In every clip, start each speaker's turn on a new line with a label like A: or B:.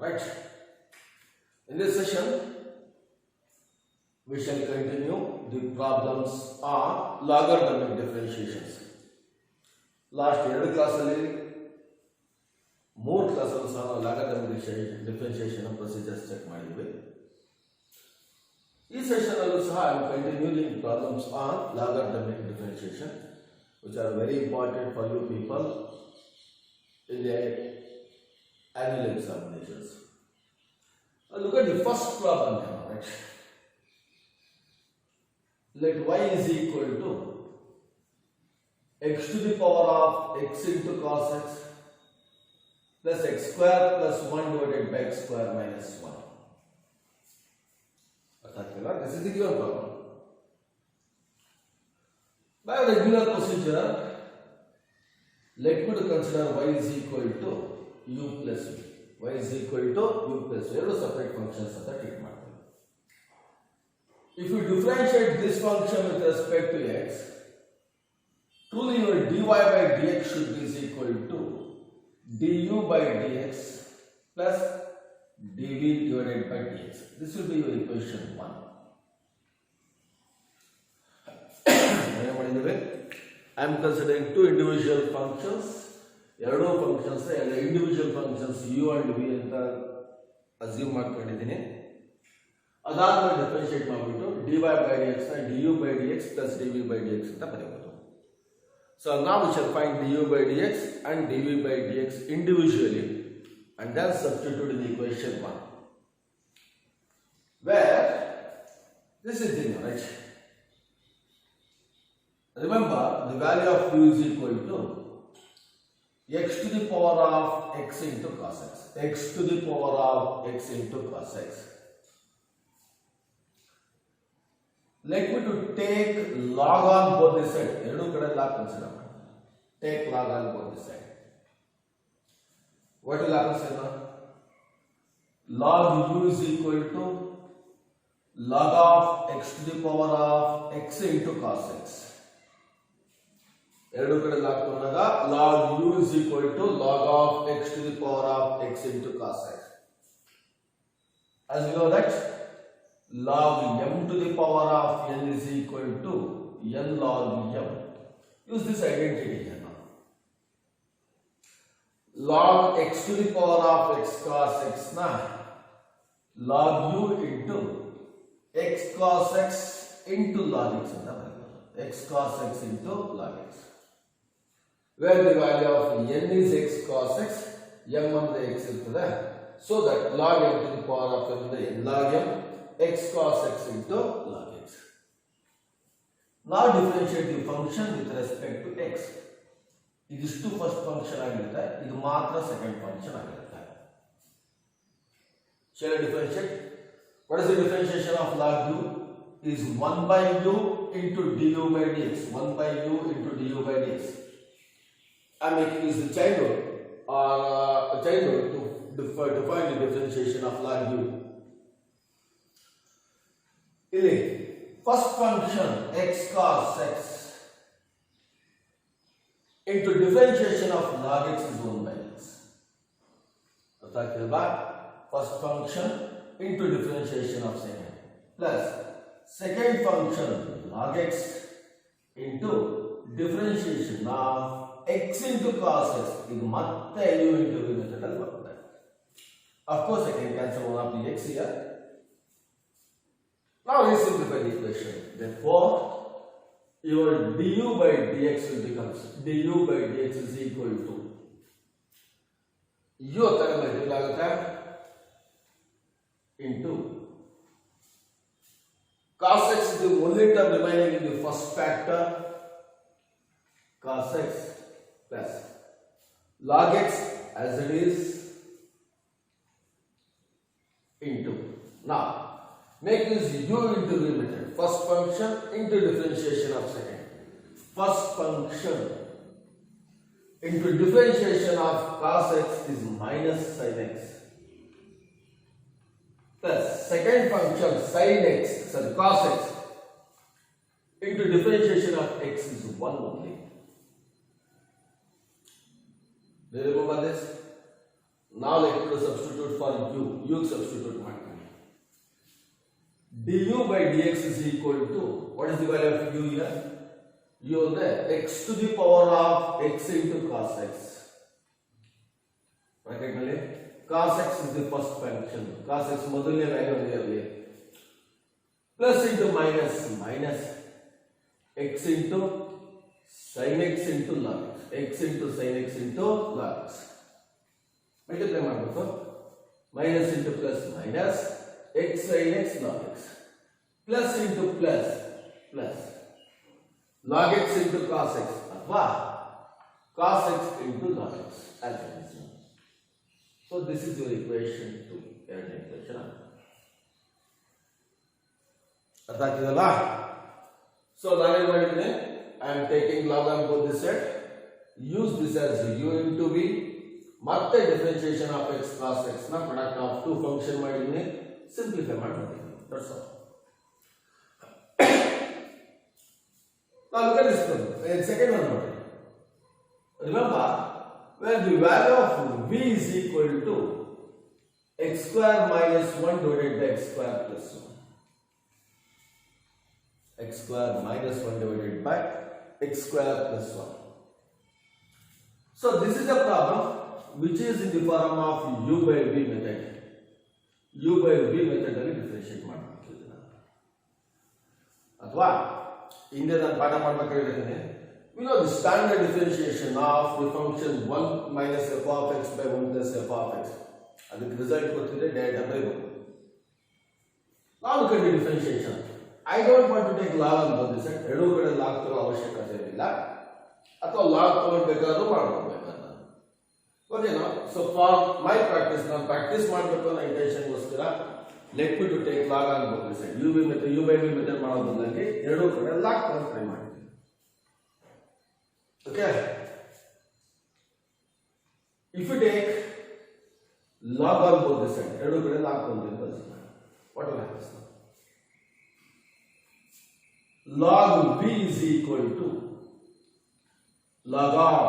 A: right? In this session, we shall continue the problems on logarithmic differentiations. Last year class ಅಲ್ಲಿ ಮೂರು class ಅನ್ನು ಸಹ ನಾವು logarithmic differentiation procedures check ಮಾಡಿದ್ವಿ. ಈ ಸೆಷನ್ ಅಲ್ಲೂ ಸಹ I am continuing problems on logarithmic differentiation, which are very important for you people in the annual examinations. Look at the first problem here, right? Let y is equal to x to the power of x into cos x plus x square plus 1 divided by x square minus 1. This is the given problem. By regular procedure, let me to consider y is equal to u plus v. Y is equal to u plus v. Two separate functions ಅಂತ treat ಮಾಡ್ತೀವಿ. If you differentiate this function with respect to x, truly your dy by dx should be is equal to du by dx plus dv divided by dx. This will be your equation 1. I am considering two individual functions. ಎರಡು functions ಎಲ್ಲ individual functions u and v ಅಂತ assume ಮಾಡ್ಕೊಂಡಿದ್ದೀನಿ. ಅದಾದ್ಮೇಲೆ differentiate ಮಾಡಿಬಿಟ್ಟು dy by dx ನ du by dx plus dv by dx ಅಂತ ಬರೆಯಬಹುದು. So now we shall find du by dx and dv by dx individually and then substitute in the equation 1. Where this is the right. Remember the value of u is equal to x to the power of x into cos x. X to the power of x into cos x. Let me to take log on both the sides. ಎರಡು ಕಡೆ log consider ಮಾಡಿ. Take log on both the sides. What will happen now? Log u is equal to log of x to the power of x into cos x. ಎರಡು ಕಡೆ log ತಗೊಂಡಾಗ log u is equal to log of x to the power of x into cos x. As you know that log m to the power of n is equal to n log m. Use this identity here now. Log x to the power of x cos x na log u into x cos x into log x anta barikodu. X cos x into log x. Where the value of n is x cos x, m ಅಂದ್ರೆ x ಇರ್ತದೆ. So that log m to the power of n ಅಂದ್ರೆ n log m x cos x into log x. Now differentiate the function with respect to x. ಇದಿಷ್ಟು first function ಆಗಿರುತ್ತೆ, ಇದು ಮಾತ್ರ second function ಆಗಿರುತ್ತೆ. Shall I differentiate? What is the differentiation of log u? Is 1 by u into du by dx. 1 by u into du by dx. I am making use of childhood to find the differentiation of log u. ಇಲ್ಲಿ first function x cos x into differentiation of log x is 1 by x. First function into differentiation of second plus second function log x into differentiation of x into cos x. ಇದು ಮತ್ತೆ u into v method ಅಲ್ಲಿ ಬರುತ್ತೆ. Of course I can cancel one of the x here. Now we simplify the equation. Therefore, your du by dx will become du by dx is equal to u ತಗೊಂಡ್ರೆ ಆಗುತ್ತೆ into cos x is the only term remaining in the first factor, cos x plus log x as it is into. Now make this u into v method. First function into differentiation of second. First function into differentiation of cos x is minus sin x plus second function sin x, cos x into differentiation of x is 1 only. Do you remember this? now let us substitute for u substitute ಮಾಡ್ತೀನಿ. du by dx is equal to, what is the value of u here? u ಅಂದ್ರೆ x to the power of x into cos x. Bracket ನಲ್ಲಿ cos x is the first function, cos x ಮೊದಲನೇ value ಇದೆ, plus into minus x into sin x into log x into sin x into log x. Multiply ಮಾಡಬೇಕು, minus into plus minus x sin x log x, plus into plus log x into cos x ಅಥವಾ cos x into log x. So this is your equation 2, ಎರಡನೇ equation. ಅರ್ಥ ಆಗ್ತಿದಲ್ಲ? So ನಾನೇನು ಮಾಡಿದ್ದೀನಿ, I am taking log on both this side, use this as u into v, ಮತ್ತೆ differentiation of x cos x ನ product of to function ಮಾಡಿದ್ದೀನಿ, simplify ಮಾಡ್ತೀನಿ. That's all. Now look at this one. Second one ನೋಡಿ. Remember, when the value of v is equal to x square minus 1 divided by x square plus 1. X square minus 1 divided by x square plus 1. So this is a problem which is in the form of u by v method. u by v method ಅಲ್ಲಿ differentiate ಮಾಡಬೇಕು ಇದನ್ನ. ಅಥವಾ ಹಿಂದೆ ನಾನು ಪಾಠ ಮಾಡಬೇಕಾಗಿರುತ್ತೆ, we know the standard differentiation of the function 1 minus f of x by 1 plus f of x. ಅದಕ್ಕೆ result ಗೊತ್ತಿದೆ, direct ಬರೀಬಹುದು. Now look at the differentiation. I don't want to take log on both this side. ಎರಡೂ ಕಡೆ log ತಗೊಳ್ಳೋ ಅವಶ್ಯಕತೆ ಇಲ್ಲ, ಅಥವಾ log ತಗೊಳ್ಬೇಕಾದ್ರೂ ಮಾಡಬಹುದು. ಓಕೆನಾ? ಸೊ ಫಾರ್ ಮೈ ಪ್ರಾಕ್ಟೀಸ್, ನಾನು ಪ್ರಾಕ್ಟೀಸ್ ಮಾಡಬೇಕು ಅನ್ನೋ ಇಂಟೆನ್ಷನ್ಗೋಸ್ಕರ let me to take log on both this side. U by V method ಮಾಡೋ ಬದಲಾಗಿ ಎರಡೂ ಕಡೆ ಲಾಗ್ ತಗೊಂಡು ಟ್ರೈ ಮಾಡ್ತೀನಿ. Okay, if you take log on both this side, ಎರಡೂ ಕಡೆ ಲಾಗ್ ತಗೊಂಡು ಕಲಿಸ್ತೀನಿ. What will happen? log v is equal to log of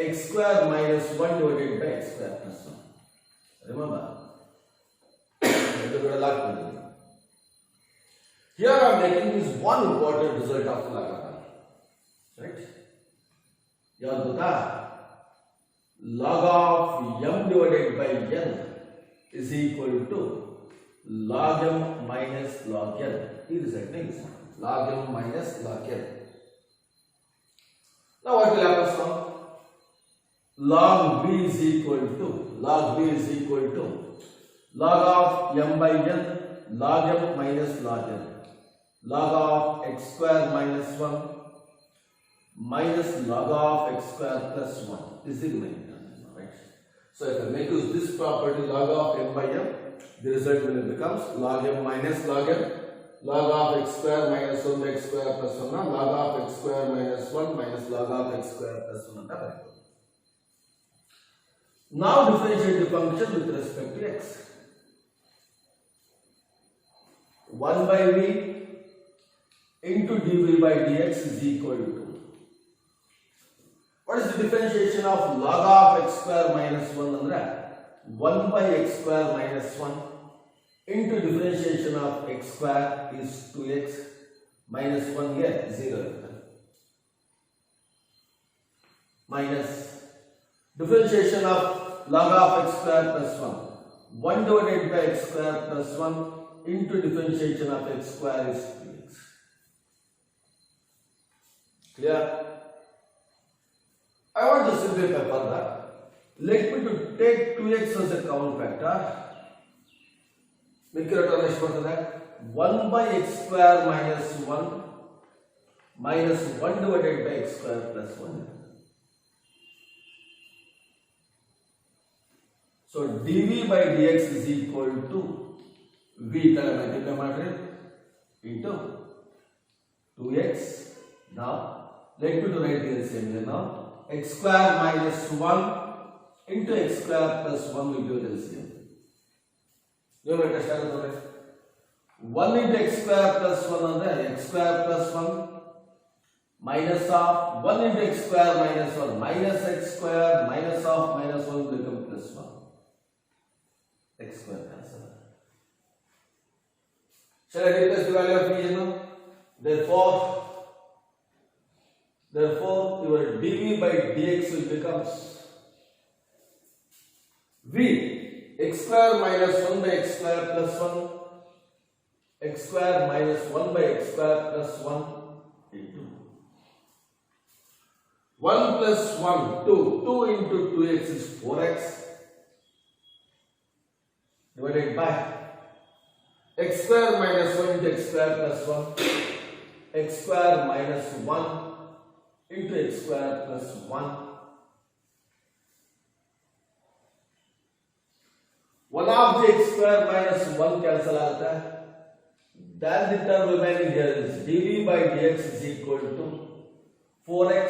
A: x square minus 1 divided by x square plus 1. Remember, here I am making this one important result of log of, right? Log of m divided by n is equal to log m minus log n. This is log m minus log n. Now what will happen now? Log v is equal to log of m by n, log m minus log n, log of x square minus 1 minus log of x square plus 1 is the remaining term, right? So if I make use this property, log of m by m, the result will becomes log m minus log n, log of x square minus 1 by x square plus 1, log of x square minus 1 minus log of x square plus 1 ಅಂತ ಬರೆಯಬಹುದು. Now differentiate the function with respect to x. 1 by v into dv by dx is equal to, what is the differentiation of log of x square minus 1 ಅಂದ್ರೆ 1 by x square minus 1 into differentiation of x square is 2x minus 1 here 0 minus differentiation of log of x square plus 1 divided by x square plus 1 into differentiation of x square is 2x. Clear? I want to simplify further. Let me to take 2x as a common factor. Make it ಎಷ್ಟು ಬರ್ತದೆ? 1 by x square minus 1 minus 1 divided by x square plus 1. So dv by dx is equal to v ತರ multiply ಮಾಡ್ರಿ into 2x. Now let me to write the same way. Now x square minus 1 into x square plus 1 will give the LCM. You know what 1 into x square plus 1 ಅಂದ್ರೆ x square plus 1 minus of 1 into x square minus 1 minus x square minus of minus 1 will become plus x square cancel. Shall I replace the value of v now? Therefore, your dv by dx will becomes v x square minus 1 by x square plus 1 x square minus 1 by x square plus 1 into 1 plus 1, 2. 2 into 2x is 4x divided by x square minus 1 into x square plus 1 x square minus 1 into x square plus 1. 1 of the x square minus 1 cancel out. Then the term remaining here is dv by dx is equal to 4x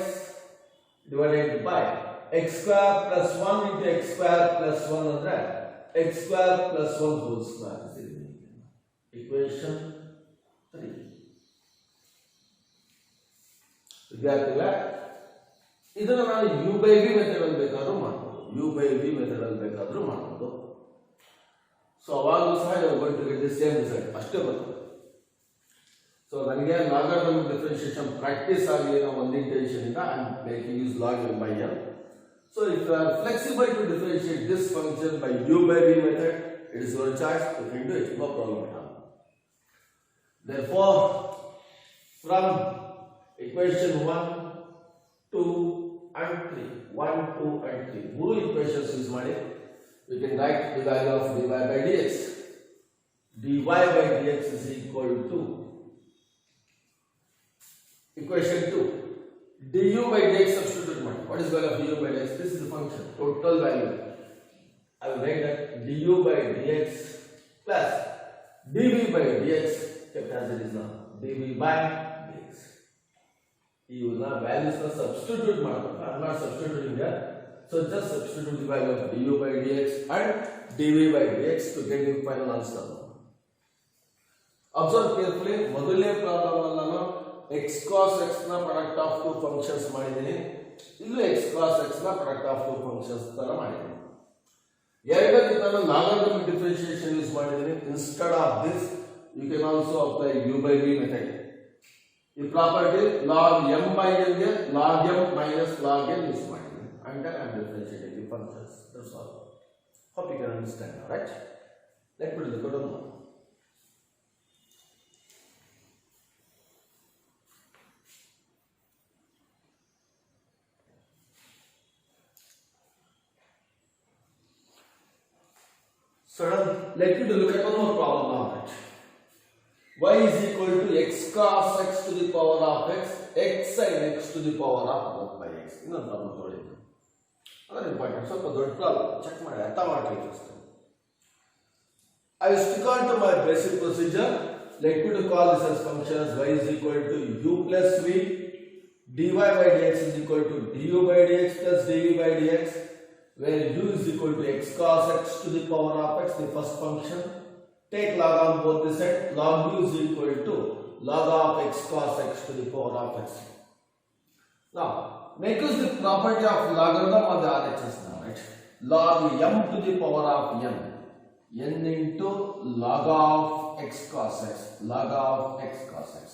A: divided by x square plus 1 into x square plus 1 andre x square plus 1 whole square is remaining. Equation 3. ವಿದ್ಯಾರ್ಥಿಗಳೇ ಇದನ್ನು ನಾವು u by v method ಅಲ್ಲಿ ಬೇಕಾದರೂ ಮಾಡಬಹುದು. u by v method ಅಲ್ಲಿ ಬೇಕಾದರೂ ಮಾಡಬಹುದು. So ಅವಾಗಲೂ ಸಹ ನಾವು going to get the same result ಅಷ್ಟೇ ಬರ್ತದೆ. ಸೊ ನನಗೆ ಲಾಗರಿಥಮಿಕ್ ಡಿಫರೆನ್ಷಿಯೇಷನ್ ಪ್ರಾಕ್ಟೀಸ್ ಆಗಲಿ ಅನ್ನೋ ಒಂದು ಇಂಟೆನ್ಷನ್ ಇಂದ I am making use log m by m. So if you are flexible to differentiate this function by u by v method, it is your choice. You can do it, no problem at all. Therefore, from equation 1, 2 and 3, 1, 2 and 3, ಮೂರು equations use ಮಾಡಿ we can write the value of dy by dx. dy by dx is equal to equation 2. du by dx substitute ಮಾಡಿ. What is the value of du by dx? This is the function, total value. I will write that du by dx plus dv by dx kept as it is now. dv by dx. Now values are substitute ಮಾಡಿ. I am not substituting here. So just substitute the value of du by dx and dv by dx to get the final answer. Observe carefully. ಮೊದಲನೇ problem ಅಲ್ಲಿ ನಾನು x cos x ನ product of two functions ಮಾಡಿದ್ದೀನಿ. ಇಲ್ಲೂ x cos x ನ product of two functions ತರ ಮಾಡಿದ್ದೀನಿ. ಎರಡನೇ ನಾನು ಲಾಗರಿಥಮಿಕ್ ಡಿಫರೆನ್ಷಿಯೇಷನ್ ಯೂಸ್ ಮಾಡಿದ್ದೀನಿ. Instead of this you can also apply u by v method. ಈ property log m by n ಗೆ log m minus log n use ಮಾಡಿದ್ದೀನಿ. And then I am differentiating the functions. That's all. Hope you can understand now, right? Let me do the code now. So now let me look at one more problem now. Right? Y is equal to x cos x to the power of x, x sin x to the power of 1 by x. Innೊಂದು problem ನೋಡಿ. ಅದರ important ಸ್ವಲ್ಪ ದೊಡ್ಡ problem check ಮಾಡಿ ಅರ್ಥ ಮಾಡ್ಕೊಳ್ಳಿ ಅಷ್ಟೇ. I will stick on to my basic procedure. Let me to call this as function as y is equal to u plus v, dy by dx is equal to du by dx plus dv by dx, where u is equal to x cos x to the power of x, the first function. Take log on both the side. Log u is equal to log of x cos x to the power of x. Now, make use the property of logarithm of the RHS now, right? Log m to the power of n. n into log of x cos x. Log of x cos x.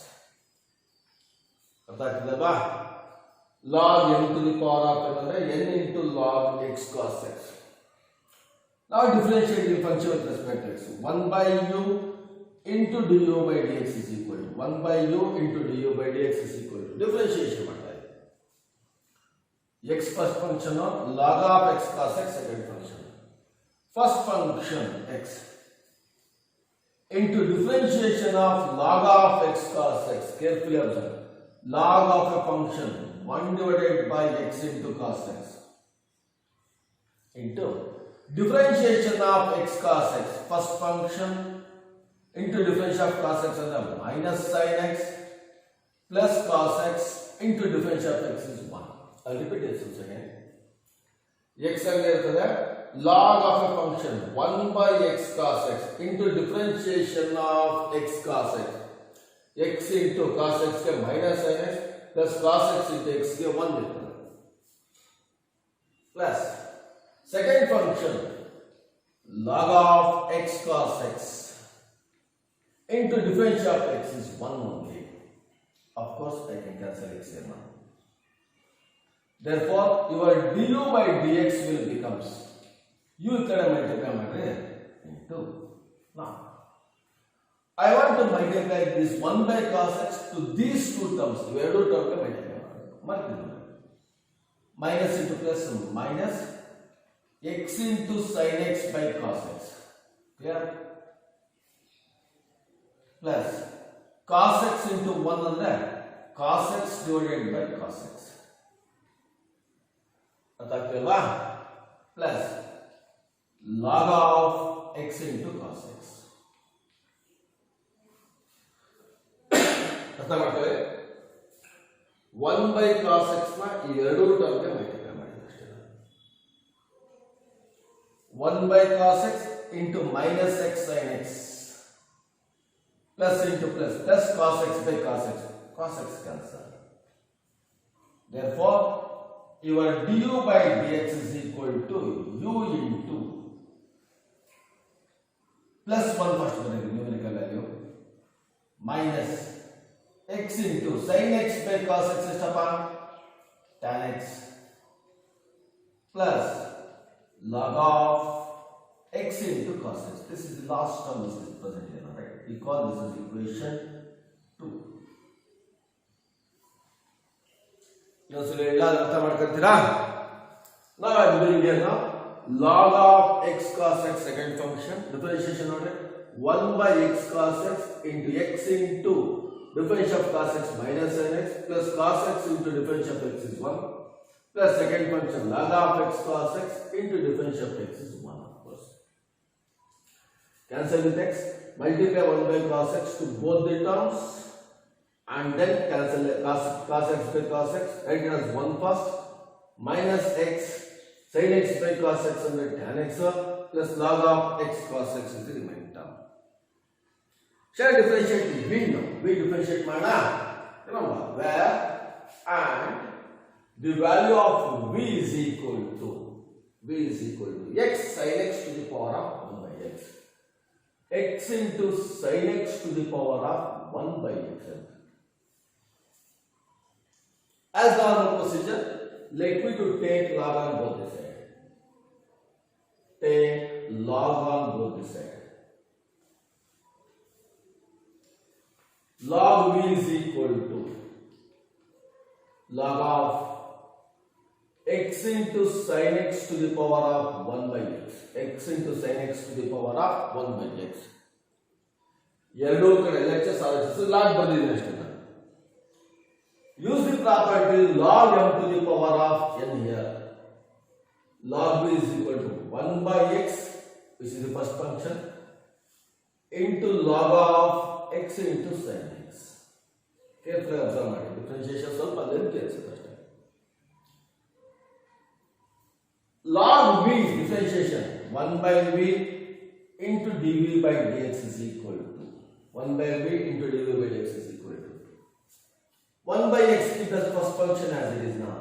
A: Log m to the power of n into log x cos x. Now differentiate the function with respect to x. 1 by u into du by dx is equal to 1 by u into du by dx is equal to differentiation. X first function or log of x cos x second function. First function x into differentiation of log of x cos x. Carefully observe. Log of a function 1 divided by x into cos x into differentiation of x cos x. First function into differentiation of cos x and minus sin x plus cos x into differentiation of x is 1. I'll repeat this once again. X and log of a function 1 by x cos x into differentiation of x cos x. X into cos x ke minus sin x plus cos x into x ke 1 plus second function log of x cos x into differential of x is 1 only. Of course, I can cancel x here now. Therefore, your du by dx will becomes u ikkada multiply madre into. Now, I want to multiply this 1 by cos x to these two terms. Two terms multiply. Minus into plus minus x into sin x by cos x. Clear? Plus cos x into 1 under cos x divided by cos x. ಅರ್ಥಾಗ್ತಿಲ್ವಾ? Plus log of x into cos x. ಅರ್ಥ ಮಾಡ್ಕೊಳ್ಳಿ. 1 by cos x ನ ಈ ಎರಡು ಟರ್ಮ್ಗೆ multiply ಮಾಡಿ ಅಷ್ಟೇ. 1 by cos x into minus x sin x plus into plus cos x by cos x. Cos x cancel. Therefore, your du by dx is equal to u into plus 1 first numerical value minus x into sin x by cos x is upon tan x plus log of x into cos x. This is the last term which is present here, right? We call this as equation 2. ಅರ್ಥ ಮಾಡ್ಕೊಂತೀರಾ? Now I am doing here now log of x cos x second function differentiation ನೋಡಿ 1 by x cos x into x into differential of cos x minus sin x plus cos x into differential of x is 1 plus second function log of x cos x into differential of x is 1, of course. Cancel with x, multiply 1 by cos x to both the terms and then cancel cos x by cos x, write it as 1 first minus x sin x by cos x under tan x plus log of x cos x is the remaining term. Shall differentiate v now. V differentiate mana. Remember where and the value of v is equal to x sin x to the power of 1 by x. X into sin x to the power of 1 by x. As normal procedure, let me to take log on both the sides. Take log on both the sides. Log v is equal to log of x into sin x to the power of 1 by x. X into sin x to the power of 1 by x. ಎರಡೂ ಕಡೆ LHS RHS log ಬಂದಿದೆ ಅಷ್ಟೇ. Use the property log m to the power of n here. Log v is equal to 1 by x, which is the first function, into log of x into sin x. Carefully observe ಮಾಡಿ. Differentiation ಸ್ವಲ್ಪ lengthy ಅನ್ಸುತ್ತೆ ಅಷ್ಟೇ. Log v differentiation 1 by v into dv by dx is equal to 1 by v into dv by dx is equal to 1 by x keep the first function as it is now.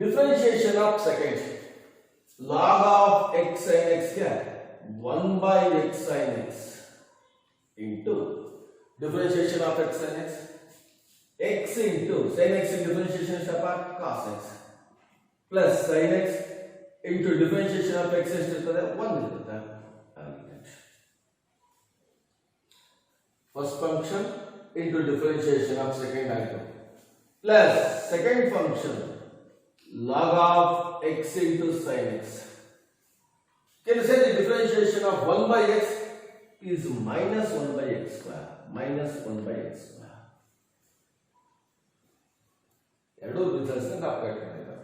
A: Differentiation of second log of x sin x here 1 by x sin x into differentiation of x sin x into sin x in differentiation is upon cos x plus sin x into differentiation of x is 1 ಇರುತ್ತೆ. First function into differentiation of second item plus second function log of x into sin x. Can you say the differentiation of 1 by x is minus 1 by x square. Minus 1 by x square. ಎರಡೂ results update ಮಾಡಿದ್ದಾರೆ.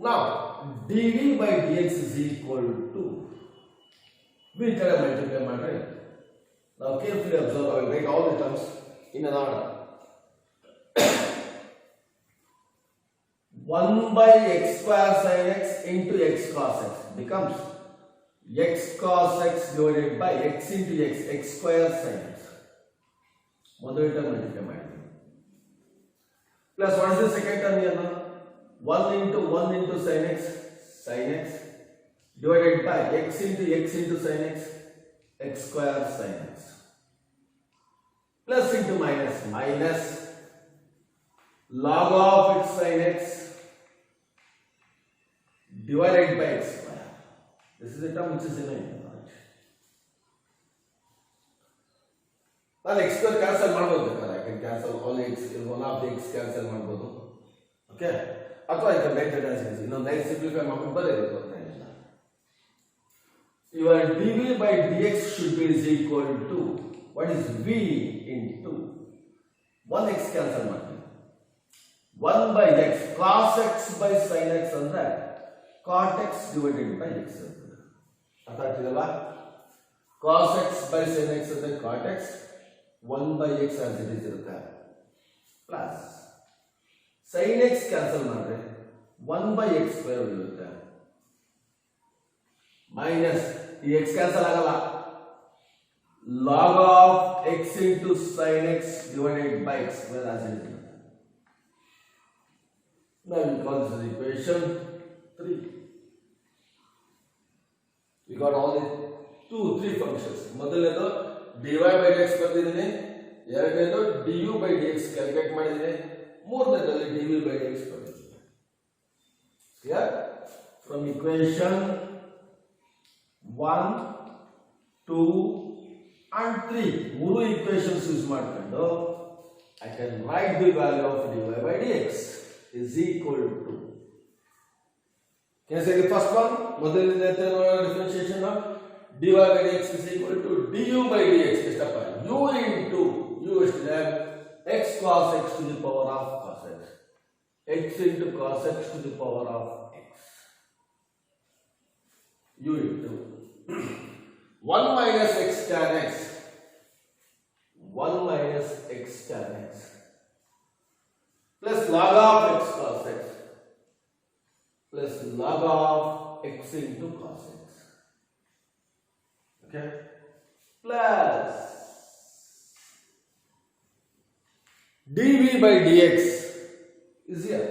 A: Now dv by dx is equal to v ಕಡೆ multiply ಮಾಡಿ. Now carefully observe, I will write all the terms in an order. 1 by x square sin x into x cos x becomes x cos x divided by x into x square sin x. ಮೊದಲ term multiply ಮಾಡಿ. Plus what is the second term here now? 1 into sin x sin x divided by x into sin x, x square sin x, plus into minus log of x sin x divided by x square. This is a term which is in it. ನಾನು x square cancel ಮಾಡಬಹುದು ಬೇಕಾದ್ರೆ I can cancel all x, one of the x cancel ಮಾಡಬಹುದು. Okay, ಅಥವಾ I can write it as is. ಇನ್ನೊಂದು line simplify ಮಾಡ್ಕೊಂಡು ಬರೆಯಬೇಕು ಅಂತ ಇಲ್ಲ. Your dv by dx should be is equal to what is v into 1x cancel ಮಾಡ್ತೀನಿ. 1 by x cos x by sin x ಅಂದ್ರೆ cot x divided by x ಅಂತ. ಅರ್ಥ ಆಗ್ತಿದೆಯಲ್ಲ? cos x by sin x ಅಂದ್ರೆ cot x, 1 by x as it is ಇರುತ್ತೆ, plus sin x cancel ಮಾಡಿದ್ರೆ 1 by x square ಉಳಿಯುತ್ತೆ, minus ಈ x cancel ಆಗಲ್ಲ, log of x into sin x divided by x square as it is. Now we call this equation 3. We got all the 3 functions. ಮೊದಲನೇದು dy by dx ಬರ್ತಿದ್ದೀನಿ, ಎರಡನೇದು du by dx calculate ಮಾಡಿದ್ದೀನಿ, ಮೂರನೇದಲ್ಲಿ dv by dx ಬರ್ತಿದ್ದೀನಿ. Clear? From equation 1, 2 and 3 ಮೂರು equations use ಮಾಡ್ಕೊಂಡು I can write the value of dy by dx is equal to, can I say the first one? ಮೊದಲನೇ differentiation of dy by dx is equal to du by dx ಎಷ್ಟಪ್ಪ, u into u ಎಷ್ಟಿದೆ, x cos x to the power of cos x, x into cos x to the power of x, u into 1 minus x tan x, 1 minus x tan x plus log of x cos x plus log of x into cos x. Okay, plus dv by dx is here,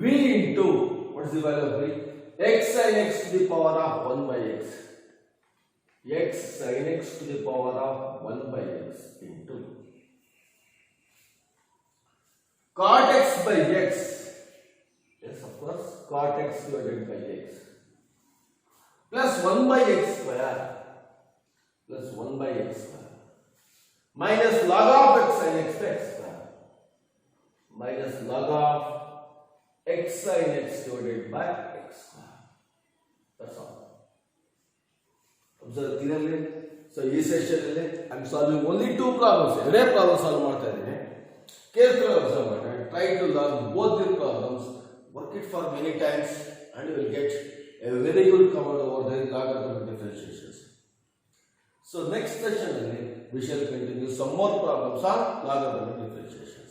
A: v into what is the value of v, x sin x to the power of 1 by x, x sin x to the power of 1 by x into cot x by x, yes of course, cot x divided by x, plus 1 by x square, plus 1 by x square, minus log of x sin x by x square, minus log of x sin x divided by x square. That's all. Observe clearly. So this session I am solving only 2 problems. Every problem solve ಮಾಡ್ತಾ ಇದ್ದೀನಿ. Carefully observe ಮಾಡಿ. Try to learn both the problems. Work it for many times and you will get a very good command over the logarithmic differentiations. So next session we shall continue some more problems on logarithmic differentiation.